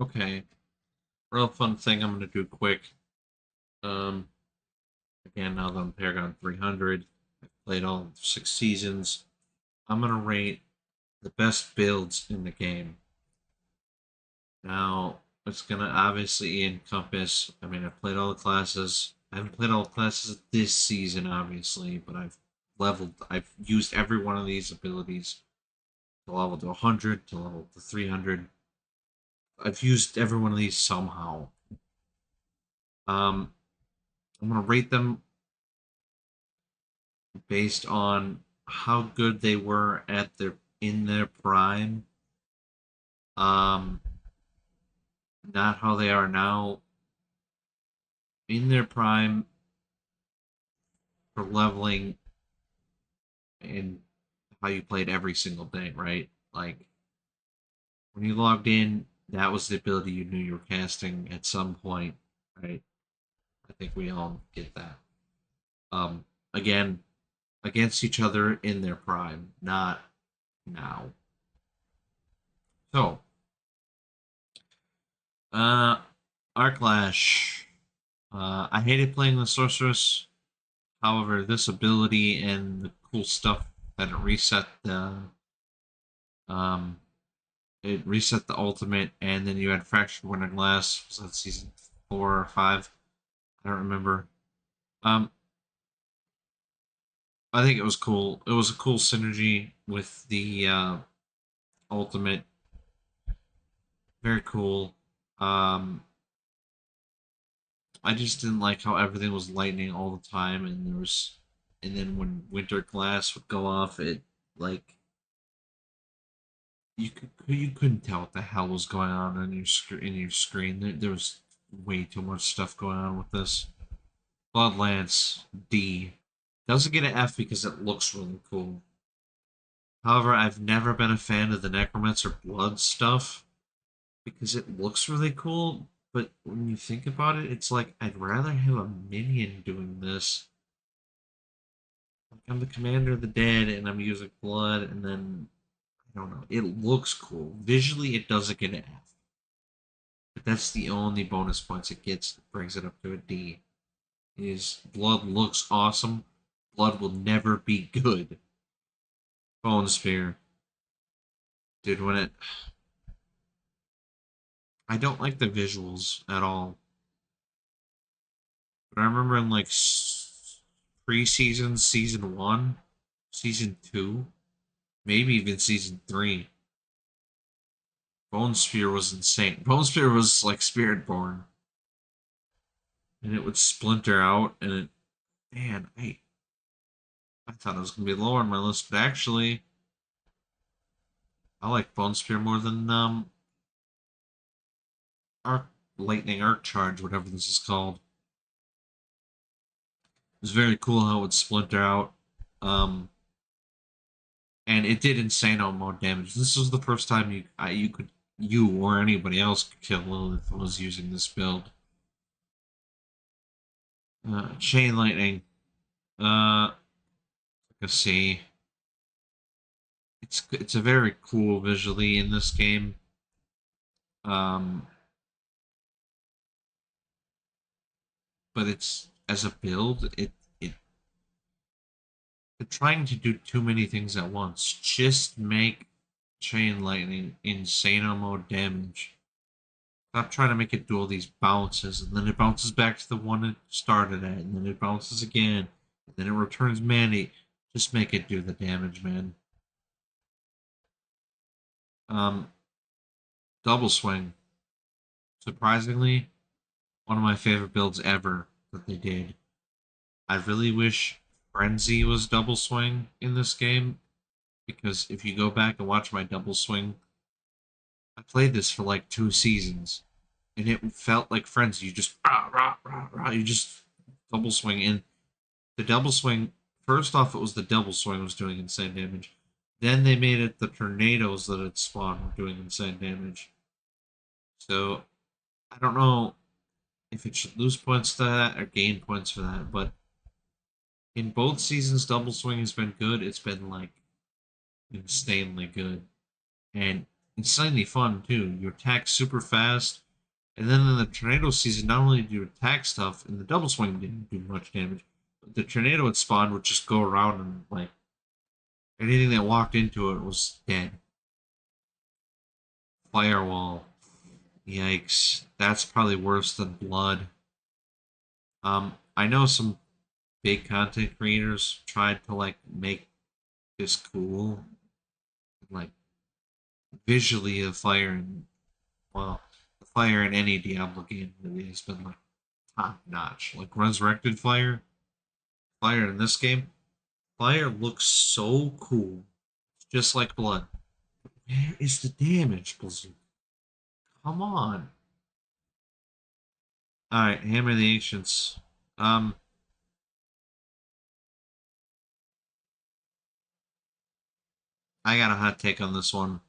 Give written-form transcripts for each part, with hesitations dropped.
Okay, real fun thing I'm gonna do quick. Um, Again, now that I'm Paragon 300, I've played all 6 seasons. I'm gonna rate the best builds in the game. Now, it's gonna obviously encompass. I mean, I've played all the classes. I haven't played all the classes this season, obviously, but I've leveled. I've used every one of these abilities to level to 100, to level to 300. I've used every one of these somehow. Um, I'm gonna rate them based on how good they were at their in their prime. Um, Not how they are now. In their prime for leveling and how you played every single day, right? Like when you logged in, that was the ability you knew you were casting at some point, right? I think we all get that. Um, Again, against each other in their prime, not now. So, uh, Arclash. I hated playing the sorceress. However, this ability and the cool stuff that um it reset the ultimate, and then you had Fractured Winter Glass. Was that season 4 or 5? I don't remember. Um, I think it was cool. It was a cool synergy with the ultimate. Very cool. Um, I just didn't like how everything was lightning all the time, and then when Winter Glass would go off, it like you couldn't tell what the hell was going on in your screen. There was way too much stuff going on with this. Bloodlance D doesn't get an F because it looks really cool. However, I've never been a fan of the Necromancer Blood stuff because it looks really cool. But when you think about it, it's like I'd rather have a minion doing this. Like I'm the commander of the dead and I'm using blood, and then I don't know. It looks cool. Visually, it doesn't get an F. But that's the only bonus points it gets that brings it up to a D. Is blood looks awesome. Blood will never be good. Bone Sphere. Dude, when it. I don't like the visuals at all. But I remember in like pre-season, season 1, season 2, maybe even season 3, Bone Sphere was insane. Bone Sphere was like Spirit Born. And it would splinter out, and it. Man, I thought it was going to be lower on my list, but actually, I like Bone Spear more than Arc Lightning Arc Charge, whatever this is called. It was very cool how it would splinter out. Um, and it did insane mode damage. This was the first time you or anybody else could kill Lilith was using this build. Chain Lightning. Let's see. It's a very cool visually in this game. Um, but it's as a build, it they're trying to do too many things at once. Just make Chain Lightning insano mode damage. Stop trying to make it do all these bounces, and then it bounces back to the one it started at, and then it bounces again, and then it returns mana. Just make it do the damage, man. Um, Double Swing. Surprisingly, one of my favorite builds ever that they did. I really wish Frenzy was Double Swing in this game, because if you go back and watch my Double Swing, I played this for like 2 seasons, and it felt like Frenzy. You just rah, rah, rah, rah, you just double swing in. The double swing, first off, it was the double swing was doing insane damage. Then they made it the tornadoes that it spawned were doing insane damage. So I don't know if it should lose points to that or gain points for that, but in both seasons, double swing has been good. It's been like insanely good, and insanely fun too. You attack super fast, and then in the tornado season, not only do you attack stuff, and the double swing didn't do much damage, but the tornado it spawned would just go around and like anything that walked into it was dead. Firewall. Yikes. That's probably worse than blood. I know some big content creators tried to like make this cool. Like visually the fire in well, the fire in any Diablo game really has been like top notch. Like Resurrected Fire. Fire in this game. Fire looks so cool. Just like blood. Where is the damage, Blizzard? Come on. Alright, Hammer of the Ancients. Um, I got a hot take on this one.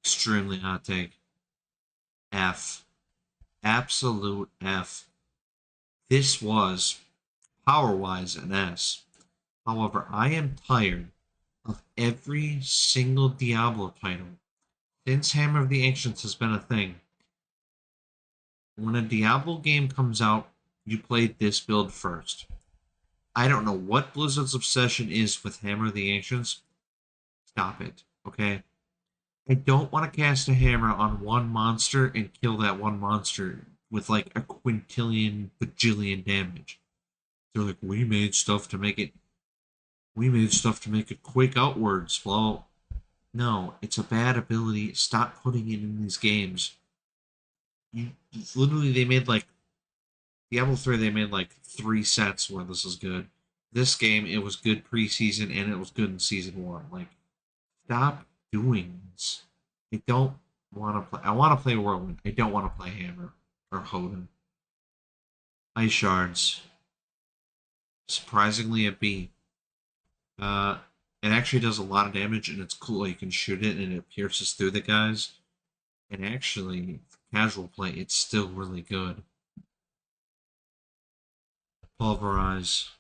Extremely hot take. F. Absolute F. This was, power wise, an S. However, I am tired of every single Diablo title since Hammer of the Ancients has been a thing. When a Diablo game comes out, you play this build first. I don't know what Blizzard's obsession is with Hammer of the Ancients. Stop it, okay? I don't want to cast a hammer on one monster and kill that one monster with like a quintillion bajillion damage. They're like, we made stuff to make it quake outwards. Well, no, it's a bad ability. Stop putting it in these games. You literally they made like Diablo 3 they made like 3 sets where this is good. This game it was good preseason and it was good in season 1. Like stop doing this. I don't want to play I want to play Whirlwind. I don't want to play Hammer or Hoden. Ice Shards. Surprisingly a B. Uh it actually does a lot of damage and it's cool. You can shoot it and it pierces through the guys. And actually, for casual play, it's still really good. Pulverize.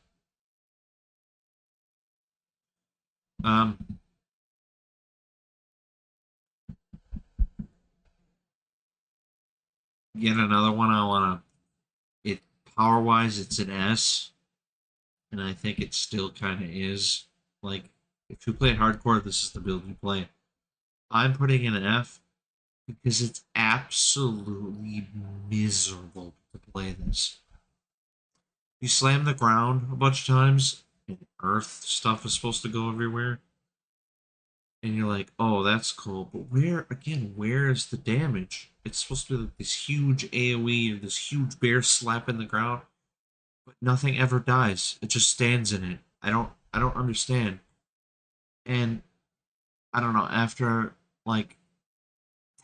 Um, Yet another one I wanna. It power wise, it's an S, and I think it still kind of is. Like, if you play hardcore, this is the build you play. I'm putting in an F because it's absolutely miserable to play this. You slam the ground a bunch of times, and earth stuff is supposed to go everywhere. And you're like, oh, that's cool. But where is the damage? It's supposed to be like this huge AoE or this huge bear slap in the ground, but nothing ever dies. It just stands in it. I don't understand. And I don't know, after like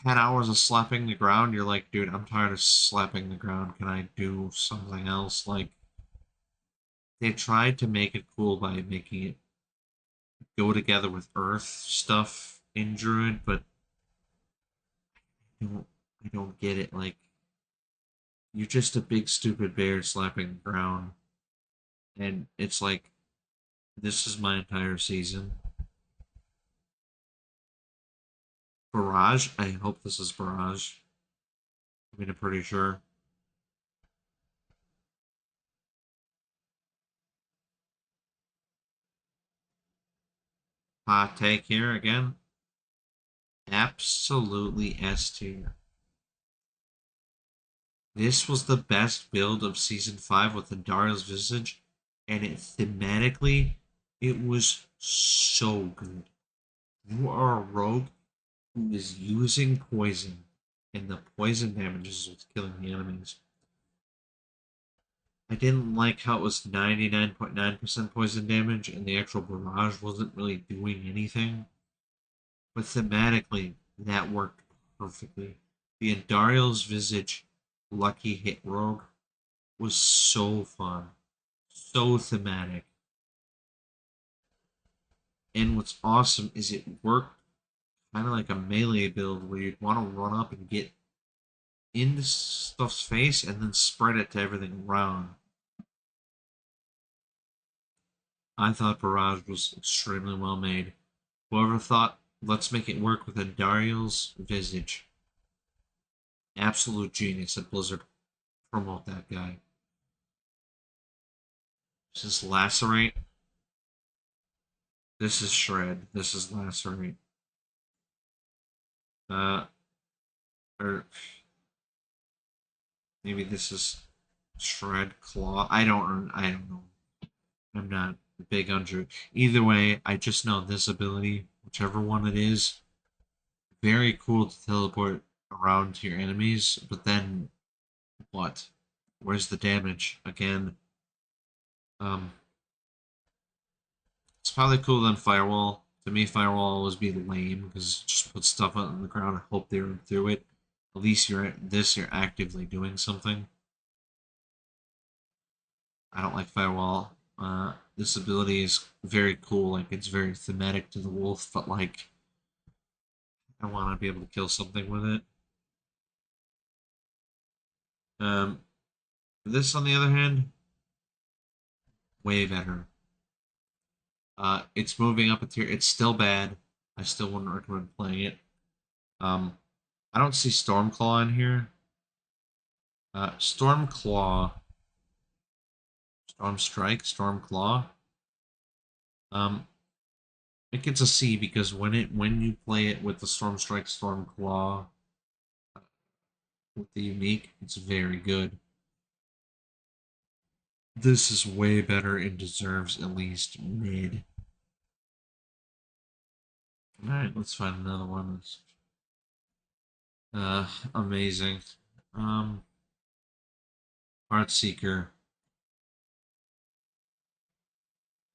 10 hours of slapping the ground, you're like, dude, I'm tired of slapping the ground. Can I do something else? Like, they tried to make it cool by making it go together with Earth stuff in Druid, but don't I don't get it. Like you're just a big stupid bear slapping the ground, and it's like this is my entire season. Barrage. I hope this is Barrage. I mean, I'm pretty sure. Hot take here again. Absolutely S tier. This was the best build of season 5 with the Darius Visage, and it thematically, it was so good. You are a rogue who is using poison, and the poison damage is what's killing the enemies. I didn't like how it was 99.9% poison damage, and the actual barrage wasn't really doing anything. But thematically, that worked perfectly. The Andariel's Visage Lucky Hit Rogue was so fun, so thematic. And what's awesome is it worked kind of like a melee build where you'd want to run up and get into stuff's face and then spread it to everything around. I thought Barrage was extremely well made. Whoever thought Let's make it work with Andariel's Visage. Absolute genius at Blizzard. Promote that guy. This is Lacerate. This is Shred. This is Lacerate. Uh, or maybe this is Shred Claw. I don't know. I'm not big on Drew. Either way, I just know this ability, whichever one it is, very cool to teleport around to your enemies, but then what? Where's the damage? Again, um, it's probably cooler than Firewall. To me, Firewall always be lame because just put stuff on the ground and hope they run through it. At least you're actively doing something. I don't like Firewall. This ability is very cool. Like it's very thematic to the wolf, but like I want to be able to kill something with it. Um, this, on the other hand, way better. It's moving up a tier. It's still bad. I still wouldn't recommend playing it. Um, I don't see Stormclaw in here. Stormclaw, Storm Strike, Stormclaw. Um, it gets a C because when you play it with the Storm Strike, Stormclaw with the unique, it's very good. This is way better and deserves at least mid. Alright, let's find another one that's amazing. Um, Heartseeker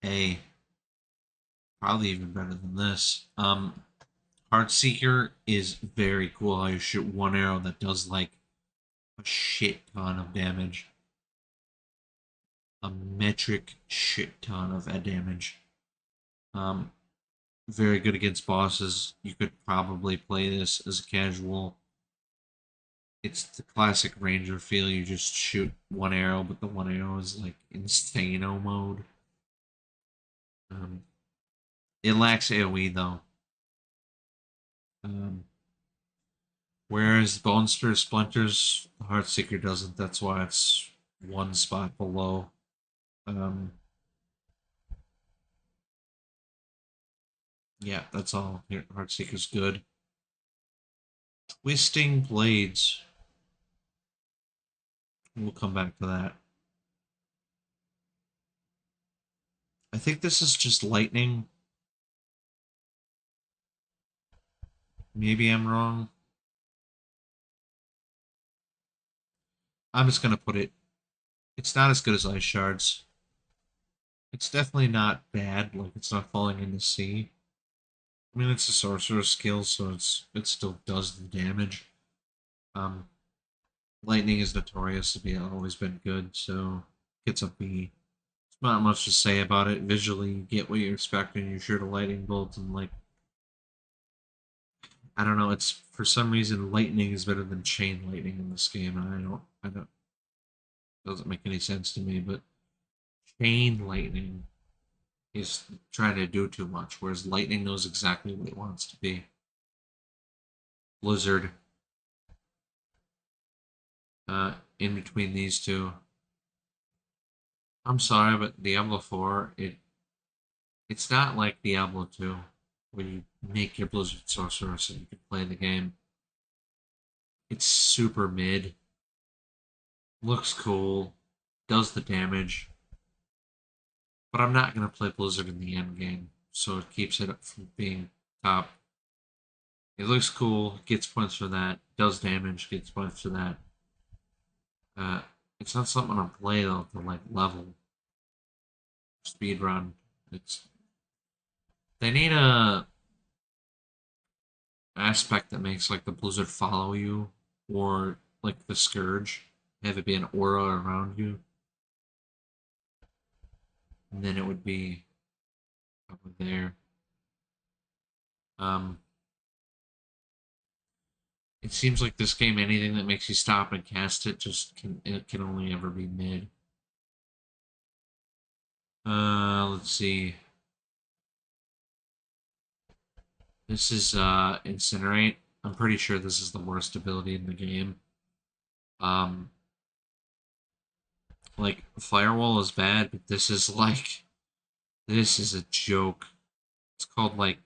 A. Probably even better than this. Heartseeker is very cool how you shoot one arrow that does like a shit ton of damage. A metric shit ton of damage. Um, very good against bosses. You could probably play this as a casual. It's the classic ranger feel. You just shoot one arrow, but the one arrow is like Insano mode. Um, it lacks AoE though. Um, whereas Bone Spear Splinters, Heartseeker doesn't. That's why it's one spot below. Um, yeah, that's all. Heartseeker's good. Twisting Blades. We'll come back to that. I think this is just lightning. Maybe I'm wrong. I'm just gonna put it. It's not as good as Ice Shards. It's definitely not bad. Like it's not falling into C. I mean, it's a sorcerer's skill, so it still does the damage. Um, Lightning is notorious to be always been good, so gets a B. There's not much to say about it. Visually, you get what you expect when you shoot a lightning bolt, and like I don't know, it's for some reason lightning is better than chain lightning in this game, and I don't, it doesn't make any sense to me. But chain lightning is trying to do too much, whereas lightning knows exactly what it wants to be. Blizzard, in between these two. I'm sorry, but Diablo 4, it's not like Diablo 2, where you make your Blizzard sorcerer so you can play the game. It's super mid, looks cool, does the damage, but I'm not gonna play Blizzard in the end game, so it keeps it from being top. It looks cool, gets points for that, does damage, gets points for that. Uh, it's not something I play though to like level speed run. It's they need a aspect that makes like the Blizzard follow you, or like the Scourge, have it be an aura around you, and then it would be over there. Um, it seems like this game, anything that makes you stop and cast it it can only ever be mid. Let's see. This is Incinerate. I'm pretty sure this is the worst ability in the game. Um, like Firewall is bad, but this is a joke. It's called like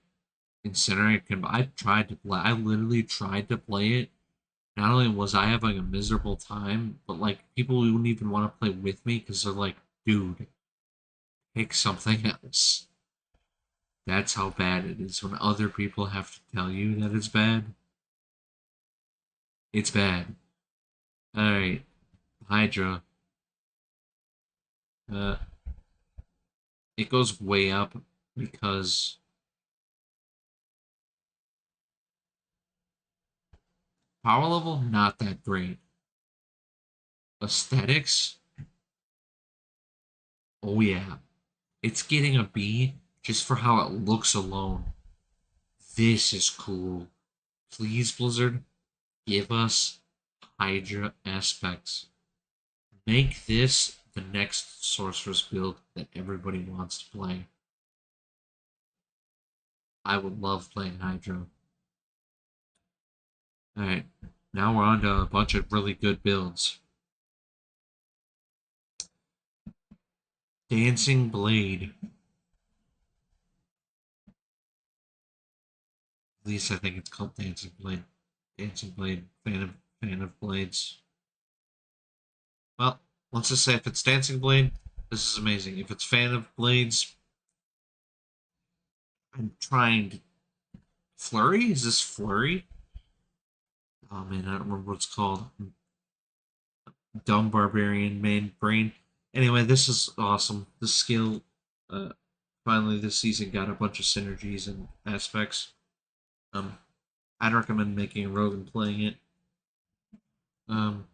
Incinerate. I tried to play. I literally tried to play it. Not only was I having a miserable time, but like people wouldn't even want to play with me because they're like, dude, pick something else. That's how bad it is when other people have to tell you that it's bad. It's bad. Alright, Hydra. Uh, it goes way up because power level, not that great. Aesthetics, oh yeah. It's getting a B just for how it looks alone. This is cool. Please, Blizzard, give us Hydra aspects. Make this the next Sorceress build that everybody wants to play. I would love playing Hydra. Alright, now we're on to a bunch of really good builds. Dancing Blade. At least I think it's called Dancing Blade. Dancing Blade, fan of blades. Well, let's just say if it's Dancing Blade, this is amazing. If it's fan of blades, I'm trying to Flurry? Is this Flurry? Oh man, I don't remember what it's called. Dumb Barbarian Main Brain. Anyway, this is awesome. The skill, uh, finally this season got a bunch of synergies and aspects. Um, I'd recommend making a rogue and playing it. Um,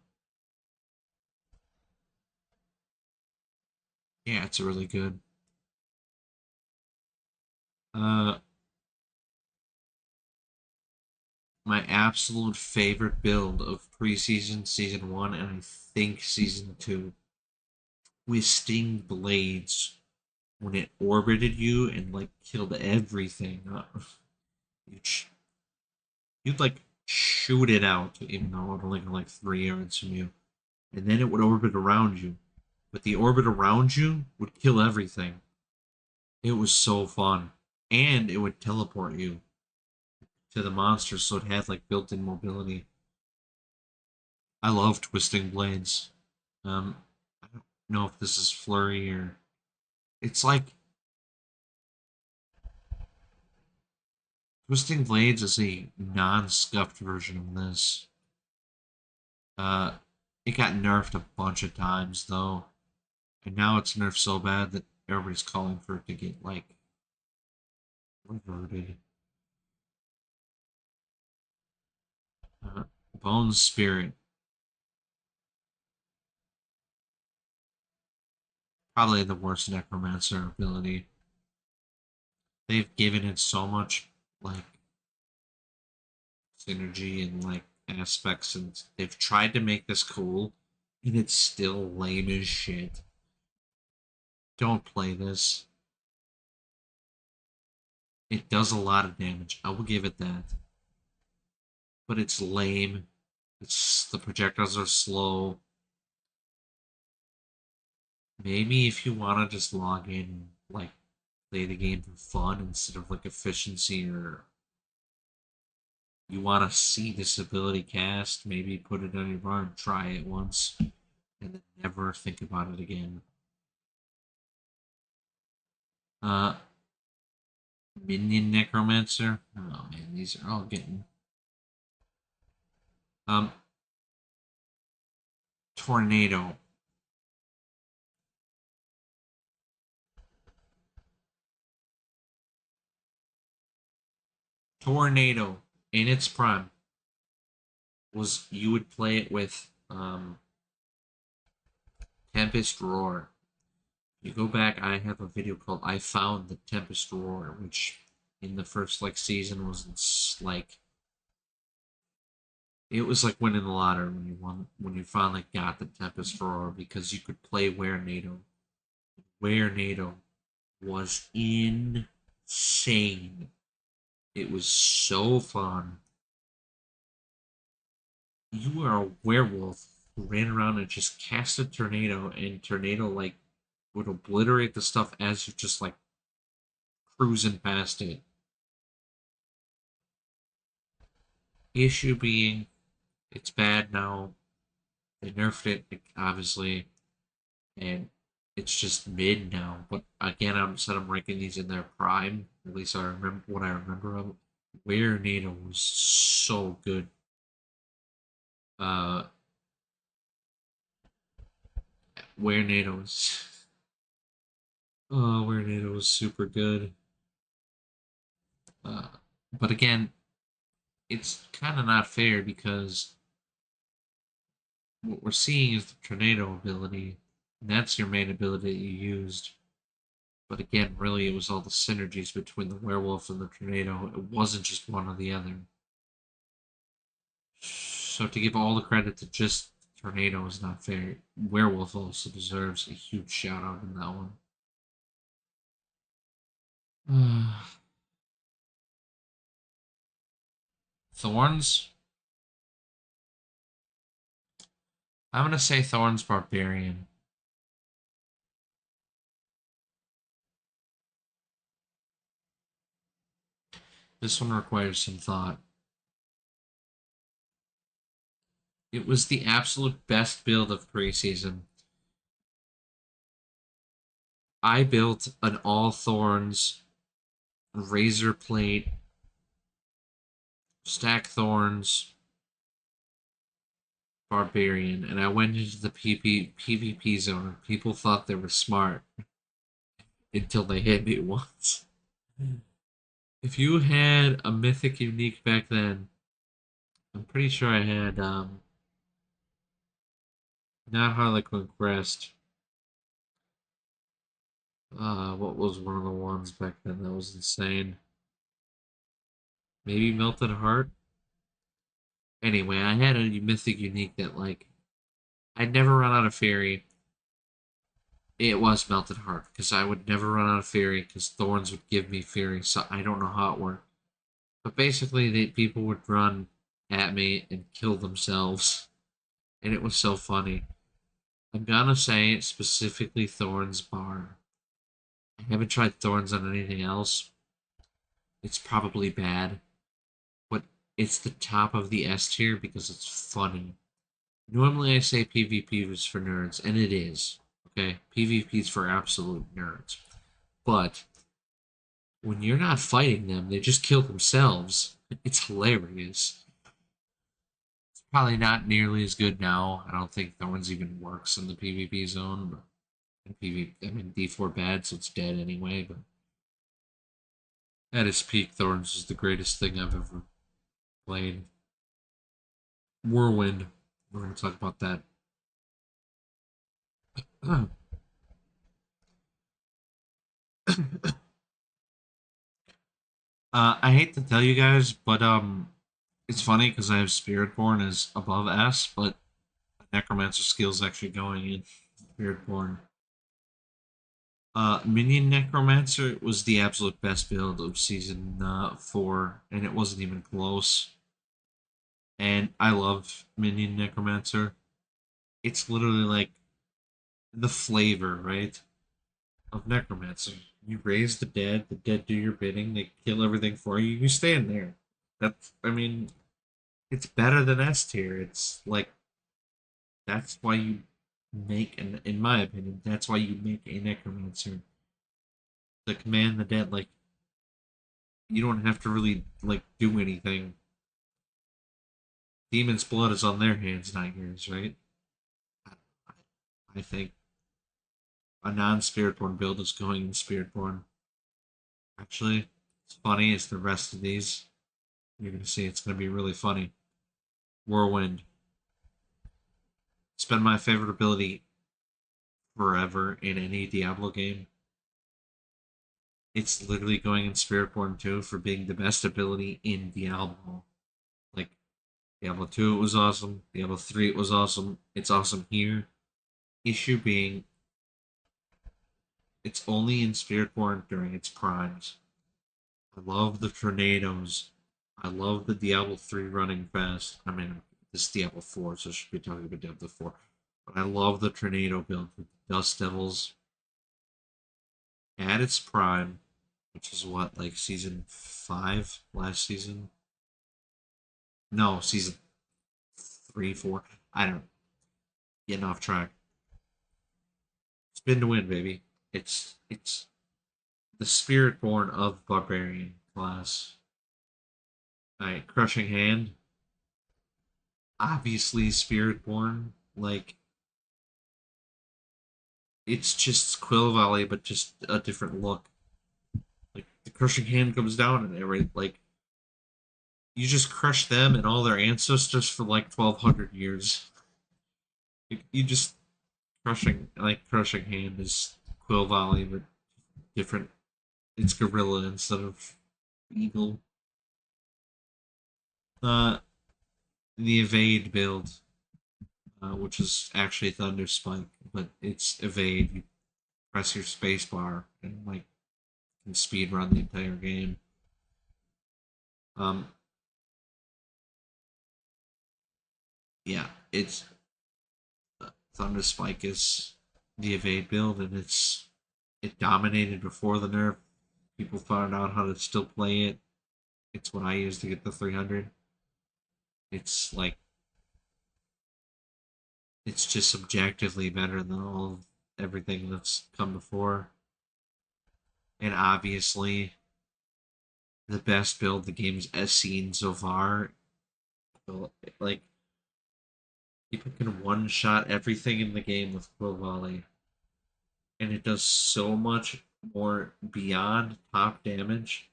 yeah, it's really good. Uh, my absolute favorite build of preseason, season one, and I think season two. Twisting blades when it orbited you and like killed everything. You'd, you'd like shoot it out, even though it only like 3 yards from you, and then it would orbit around you. But the orbit around you would kill everything. It was so fun, and it would teleport you to the monsters, so it had like built-in mobility. I love twisting blades. I don't know if this is flurry or it's like twisting blades is a non-scuffed version of this. Uh, it got nerfed a bunch of times though, and now it's nerfed so bad that everybody's calling for it to get like reverted. Uh, Bone Spirit, probably the worst necromancer ability. They've given it so much like synergy and like aspects, and they've tried to make this cool, and it's still lame as shit. Don't play this. It does a lot of damage. I will give it that, but it's lame. It's the projectiles are slow. Maybe if you want to just log in, like play the game for fun instead of like efficiency, or you want to see this ability cast, maybe put it on your bar and try it once, and then never think about it again. Uh, Minion Necromancer. Oh man, these are all getting um Tornado. Tornado in its prime was you would play it with Tempest Roar. You go back, I have a video called I Found the Tempest Roar, which in the first like season was like it was like winning the lottery when you finally got the Tempest Roar because you could play Where NATO. Where NATO was insane. It was so fun. You were a werewolf who ran around and just cast a tornado, and tornado like would obliterate the stuff as you're just like cruising past it. Issue being, it's bad now. They nerfed it, obviously, and it's just mid now. But again, I'm ranking these in their prime. At least I remember what I remember of it. Where NATO was so good. Uh, where NATO was, oh, where NATO was super good. Uh, but again, it's kind of not fair because what we're seeing is the tornado ability, and that's your main ability that you used. But again, really, it was all the synergies between the werewolf and the tornado. It wasn't just one or the other. So to give all the credit to just tornado is not fair. Werewolf also deserves a huge shout out in that one. Thorns. I'm gonna say Thorns Barbarian. This one requires some thought. It was the absolute best build of preseason. I built an all thorns razor plate, stack thorns, barbarian, and I went into the PvP zone. And people thought they were smart until they hit me once. If you had a mythic unique back then, I'm pretty sure I had not Harlequin Crest. What was one of the ones back then that was insane? Maybe Melted Heart. Anyway, I had a mythic unique that like I'd never run out of fairy. It was Melted Heart because I would never run out of fairy because Thorns would give me fairy. So I don't know how it worked, but basically, people would run at me and kill themselves, and it was so funny. I'm gonna say it specifically Thorns bar. I haven't tried Thorns on anything else. It's probably bad, but it's the top of the S tier because it's funny. Normally, I say PvP is for nerds, and it is. Okay, PvP is for absolute nerds. But when you're not fighting them, they just kill themselves. It's hilarious. It's probably not nearly as good now. I don't think Thorns even works in the PvP zone. But in PvP, I mean D4 bad, so it's dead anyway. But at its peak, Thorns is the greatest thing I've ever played. Whirlwind. We're gonna talk about that. I hate to tell you guys, but it's funny because I have Spiritborn as above S, but Necromancer skills actually going in Spiritborn. Minion Necromancer was the absolute best build of season 4, and it wasn't even close. And I love Minion Necromancer. It's literally like the flavor, right, of Necromancer. You raise the dead do your bidding, they kill everything for you, you stand there. That's, I mean, it's better than S tier. It's like, that's why you make, and in my opinion, that's why you make a Necromancer. To command the dead, like, you don't have to really like do anything. Demon's blood is on their hands, not yours, right? I think a non-Spiritborn build is going in Spiritborn. Actually, it's funny as the rest of these. You're gonna see it's gonna be really funny. Whirlwind. It's been my favorite ability forever in any Diablo game. It's literally going in Spiritborn 2 for being the best ability in Diablo. Like, Diablo 2 it was awesome. Diablo 3 it was awesome. It's awesome here. Issue being, it's only in Spiritborn during its primes. I love the tornadoes. I love the Diablo 3 running fast. I mean, this is Diablo 4, so I should be talking about Diablo 4. But I love the tornado build with the Dust Devils at its prime, which is what, like season 5 last season? No, season 3, 4. I don't know. Getting off track. Spin to win, baby. It's the spirit born of barbarian class. Alright, crushing hand. Obviously spirit born. Like it's just Quill Valley, but just a different look. Like the crushing hand comes down and every like you just crush them and all their ancestors for like 1,200 years. You just crushing hand is Quill Valley, but different. It's gorilla instead of eagle. Uh, the evade build, which is actually Thunder Spike, but it's evade. You press your space bar and like can speed run the entire game. Um, yeah, it's Thunder Spike is the evade build, and it dominated before the nerf. People found out how to still play it. It's what I use to get the 300. It's like it's just subjectively better than all everything that's come before. And obviously, the best build the game's seen so far. Like people can one shot everything in the game with Quill Volley, and it does so much more beyond top damage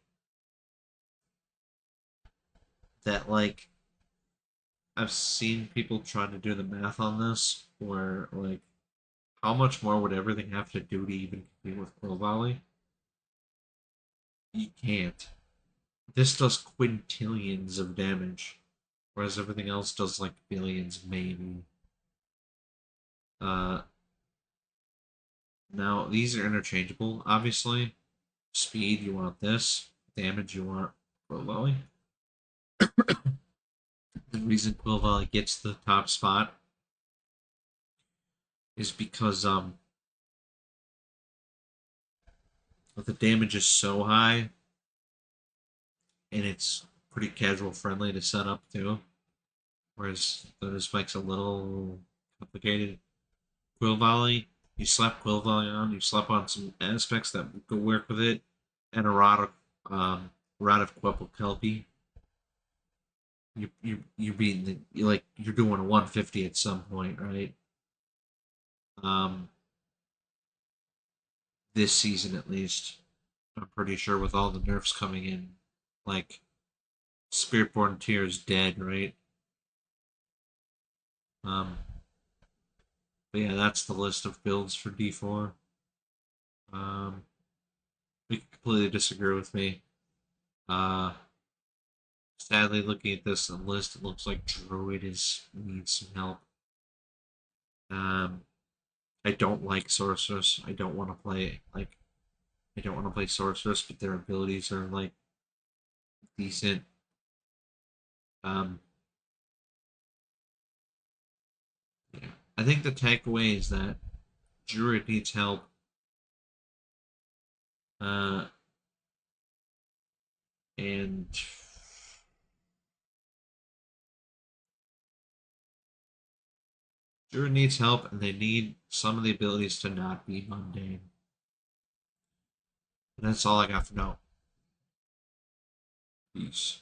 that like I've seen people trying to do the math on this, where like how much more would everything have to do to even compete with Quill Volley? You can't. This does quintillions of damage, whereas everything else does like billions, maybe. Uh, Now these are interchangeable. Obviously, speed you want this, damage you want Quill Volley. The reason Quill Volley gets the top spot is because the damage is so high and it's pretty casual friendly to set up too. Whereas the spike's a little complicated. Quill Volley, you slap Quill Volley on, you slap on some aspects that go work with it, and a rod of Quepple Kelpie. You beating you're doing a 150 at some point, right? Um, this season at least, I'm pretty sure with all the nerfs coming in, like Spiritborn Tear is dead, right? Um, but yeah, that's the list of builds for D4. Um, you can completely disagree with me. Uh, Sadly, looking at this list, it looks like Druid needs some help. Um, I don't like Sorceress. I don't want to play I don't want to play Sorceress, but their abilities are like decent. Um, yeah. I think the takeaway is that Druid needs help. Uh, and Druid needs help, and they need some of the abilities to not be mundane. And that's all I got for now. Peace.